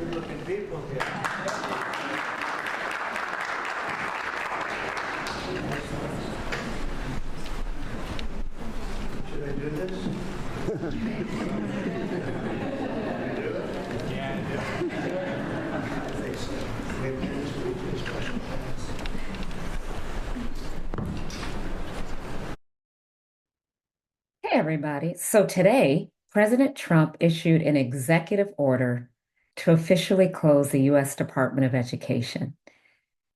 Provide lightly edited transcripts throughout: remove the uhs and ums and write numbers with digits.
Good-looking people here. Should I do this? Hey, everybody. So today, President Trump issued an executive order to officially close the U.S. Department of Education.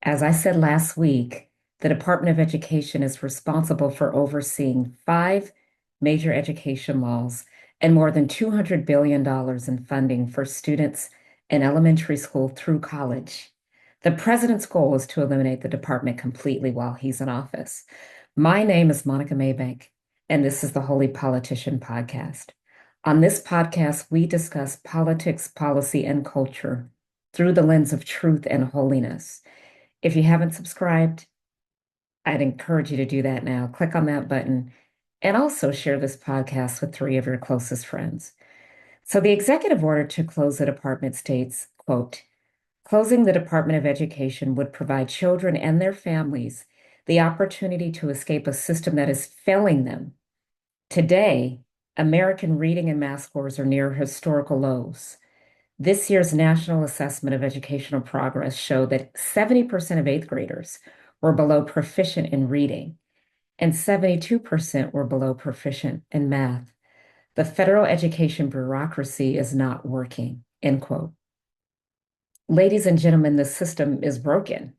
As I said last week, the Department of Education is responsible for overseeing 5 major education laws and more than $200 billion in funding for students in elementary school through college. The president's goal is to eliminate the department completely while he's in office. My name is Monica Maybank, and this is the Holy Politician Podcast. On this podcast, we discuss politics, policy, and culture through the lens of truth and holiness. If you haven't subscribed, I'd encourage you to do that now. Click on that button and also share this podcast with 3 of your closest friends. So the executive order to close the department states, quote, closing the Department of Education would provide children and their families the opportunity to escape a system that is failing them. Today, American reading and math scores are near historical lows. This year's National Assessment of Educational Progress showed that 70% of 8th graders were below proficient in reading, and 72% were below proficient in math. The federal education bureaucracy is not working, end quote. Ladies and gentlemen, the system is broken.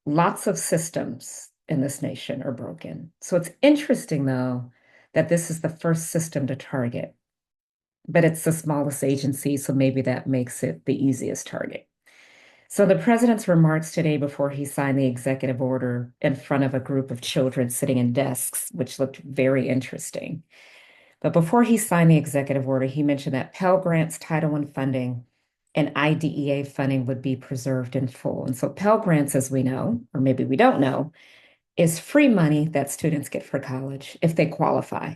Lots of systems in this nation are broken. So it's interesting, though, that this is the first system to target, but it's the smallest agency, so maybe that makes it the easiest target. So the president's remarks today before he signed the executive order in front of a group of children sitting in desks, which looked very interesting. But before he signed the executive order, he mentioned that Pell Grants, Title I funding, and IDEA funding would be preserved in full. And so Pell Grants, as we know, or maybe we don't know, is free money that students get for college if they qualify.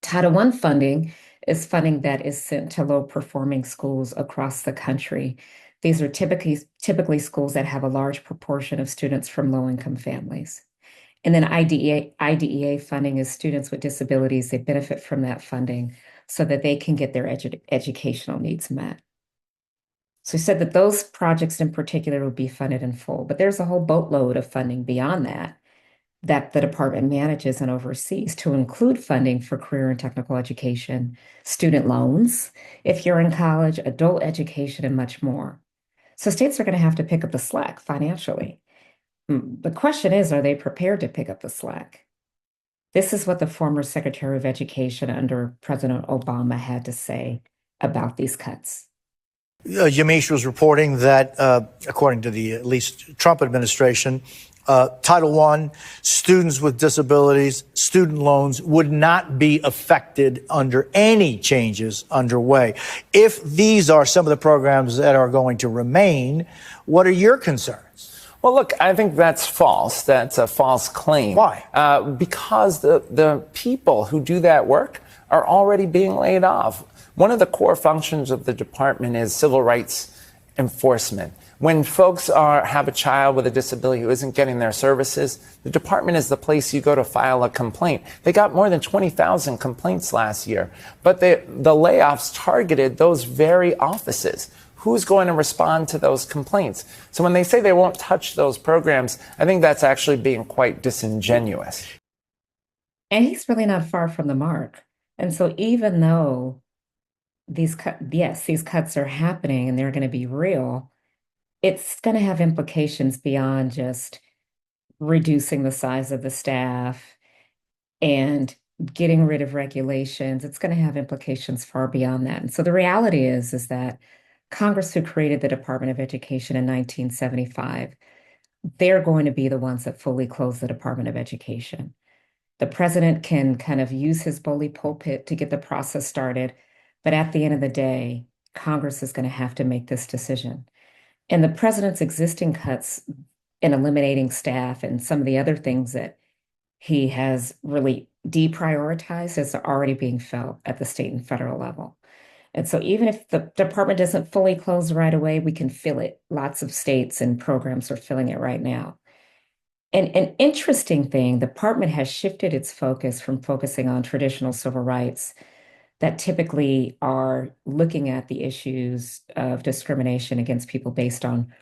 Title I funding is funding that is sent to low-performing schools across the country. These are typically schools that have a large proportion of students from low-income families. And then IDEA funding is students with disabilities. They benefit from that funding so that they can get their educational needs met. So he said that those projects in particular would be funded in full, but there's a whole boatload of funding beyond that the department manages and oversees, to include funding for career and technical education, student loans, if you're in college, adult education, and much more. So states are going to have to pick up the slack financially. The question is, are they prepared to pick up the slack? This is what the former Secretary of Education under President Obama had to say about these cuts. Yamiche was reporting that, according to the at least Trump administration, Title I, students with disabilities, student loans would not be affected under any changes underway. If these are some of the programs that are going to remain, what are your concerns? Well, look, I think that's false. That's a false claim. Why? Because the people who do that work are already being laid off. One of the core functions of the department is civil rights enforcement. When folks have a child with a disability who isn't getting their services, the department is the place you go to file a complaint. They got more than 20,000 complaints last year, but the layoffs targeted those very offices. Who's going to respond to those complaints? So when they say they won't touch those programs, I think that's actually being quite disingenuous. And he's really not far from the mark. And so even though these cuts are happening and they're going to be real, it's going to have implications beyond just reducing the size of the staff and getting rid of regulations. It's going to have implications far beyond that. And so the reality is that Congress, who created the Department of Education in 1975, they're going to be the ones that fully close the Department of Education. The president can kind of use his bully pulpit to get the process started, but at the end of the day, Congress is going to have to make this decision. And the president's existing cuts in eliminating staff and some of the other things that he has really deprioritized is already being felt at the state and federal level. And so even if the department doesn't fully close right away, we can feel it. Lots of states and programs are feeling it right now. And an interesting thing, the department has shifted its focus from focusing on traditional civil rights that typically are looking at the issues of discrimination against people based on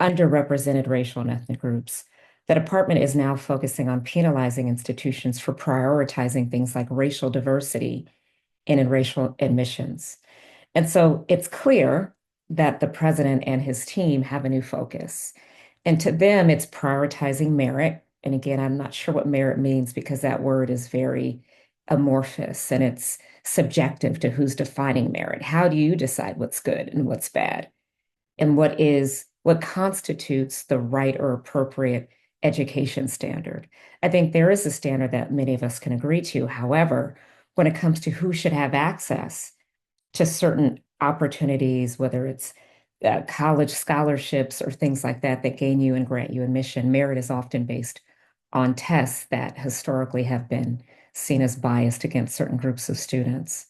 underrepresented racial and ethnic groups. The department is now focusing on penalizing institutions for prioritizing things like racial diversity and in racial admissions. And so it's clear that the president and his team have a new focus. And to them, it's prioritizing merit. And again, I'm not sure what merit means because that word is very amorphous and it's subjective to who's defining merit. How do you decide what's good and what's bad? And what constitutes the right or appropriate education standard? I think there is a standard that many of us can agree to. However, when it comes to who should have access to certain opportunities, whether it's college scholarships or things like that that gain you and grant you admission, merit is often based on tests that historically have been seen as biased against certain groups of students.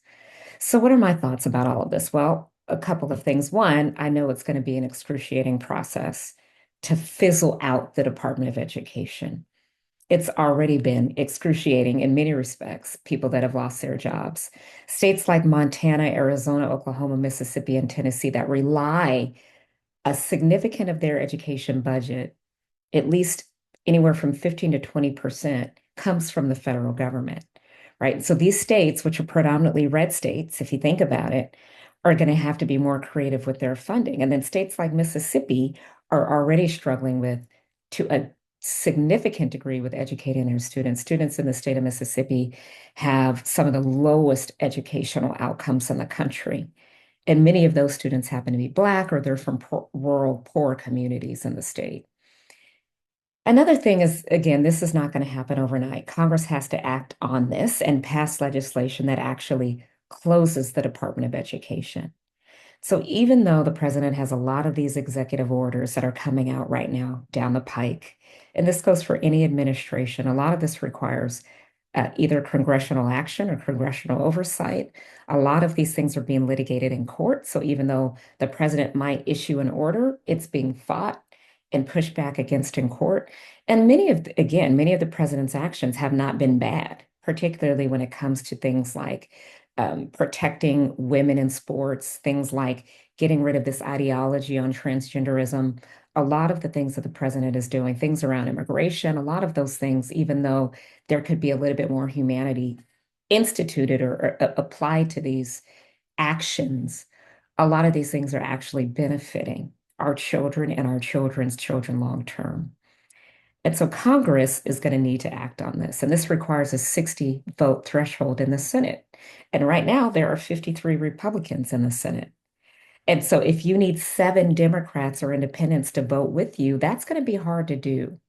So, what are my thoughts about all of this? Well, a couple of things. One, I know it's going to be an excruciating process to fizzle out the Department of Education. It's already been excruciating in many respects, people that have lost their jobs. States like Montana, Arizona, Oklahoma, Mississippi, and Tennessee that rely a significant of their education budget, at least anywhere from 15 to 20%, comes from the federal government, right? So these states, which are predominantly red states, if you think about it, are going to have to be more creative with their funding. And then states like Mississippi are already struggling with, to a significant degree, with educating their students. Students in the state of Mississippi have some of the lowest educational outcomes in the country. And many of those students happen to be Black or they're from rural, poor communities in the state. Another thing is, again, this is not going to happen overnight. Congress has to act on this and pass legislation that actually closes the Department of Education. So even though the president has a lot of these executive orders that are coming out right now down the pike, and this goes for any administration, a lot of this requires either congressional action or congressional oversight. A lot of these things are being litigated in court. So even though the president might issue an order, it's being fought and pushed back against in court. And many of the president's actions have not been bad, particularly when it comes to things like protecting women in sports, things like getting rid of this ideology on transgenderism. A lot of the things that the president is doing, things around immigration, a lot of those things, even though there could be a little bit more humanity instituted or applied to these actions, a lot of these things are actually benefiting our children and our children's children long term. And so Congress is going to need to act on this. And this requires a 60 vote threshold in the Senate. And right now, there are 53 Republicans in the Senate. And so if you need 7 Democrats or independents to vote with you, that's going to be hard to do.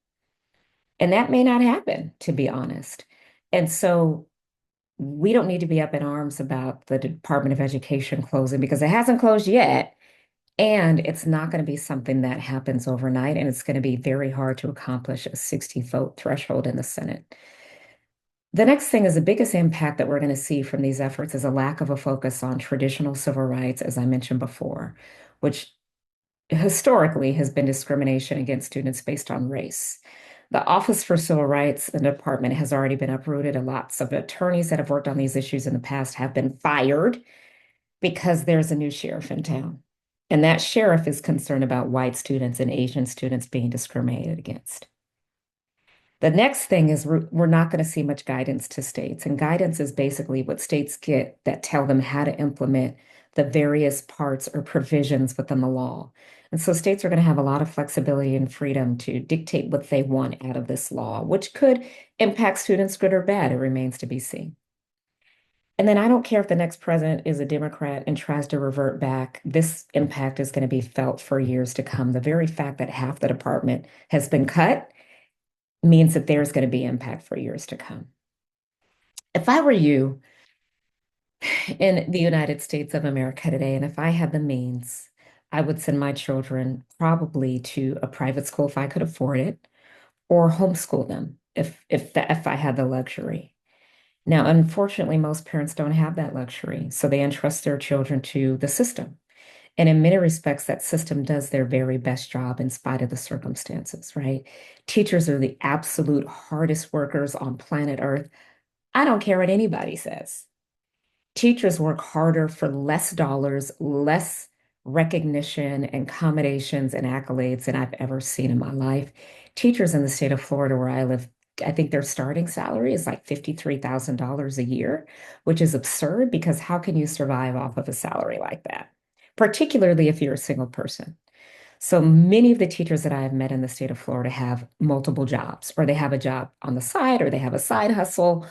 And that may not happen, to be honest. And so we don't need to be up in arms about the Department of Education closing because it hasn't closed yet. And it's not going to be something that happens overnight, and it's going to be very hard to accomplish a 60 vote threshold in the Senate. The next thing is the biggest impact that we're going to see from these efforts is a lack of a focus on traditional civil rights, as I mentioned before, which historically has been discrimination against students based on race. The Office for Civil Rights in the department has already been uprooted, and lots of attorneys that have worked on these issues in the past have been fired because there's a new sheriff in town. And that sheriff is concerned about white students and Asian students being discriminated against. The next thing is we're not going to see much guidance to states. And guidance is basically what states get that tell them how to implement the various parts or provisions within the law. And so states are going to have a lot of flexibility and freedom to dictate what they want out of this law, which could impact students good or bad. It remains to be seen. And then I don't care if the next president is a Democrat and tries to revert back, this impact is going to be felt for years to come. The very fact that half the department has been cut means that there's going to be impact for years to come. If I were you in the United States of America today, and if I had the means, I would send my children probably to a private school if I could afford it, or homeschool them if I had the luxury. Now, unfortunately, most parents don't have that luxury, so they entrust their children to the system. And in many respects, that system does their very best job in spite of the circumstances, right? Teachers are the absolute hardest workers on planet Earth. I don't care what anybody says. Teachers work harder for less dollars, less recognition and accommodations and accolades than I've ever seen in my life. Teachers in the state of Florida, where I live, I think their starting salary is like $53,000 a year, which is absurd because how can you survive off of a salary like that? Particularly if you're a single person. So many of the teachers that I have met in the state of Florida have multiple jobs, or they have a job on the side, or they have a side hustle,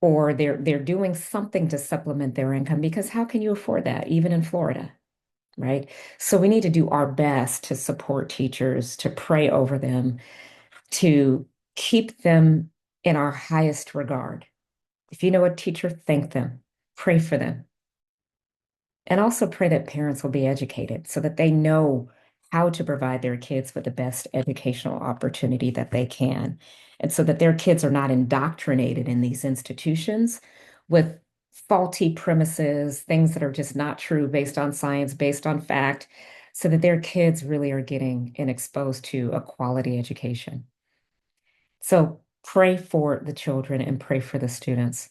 or they're doing something to supplement their income because how can you afford that even in Florida, right? So we need to do our best to support teachers, to pray over them, to keep them in our highest regard. If you know a teacher, thank them, pray for them, and also pray that parents will be educated so that they know how to provide their kids with the best educational opportunity that they can. And so that their kids are not indoctrinated in these institutions with faulty premises, things that are just not true based on science, based on fact, so that their kids really are getting and exposed to a quality education. So pray for the children and pray for the students.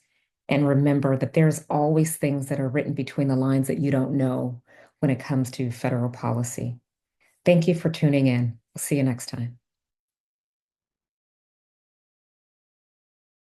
And remember that there's always things that are written between the lines that you don't know when it comes to federal policy. Thank you for tuning in. I'll see you next time.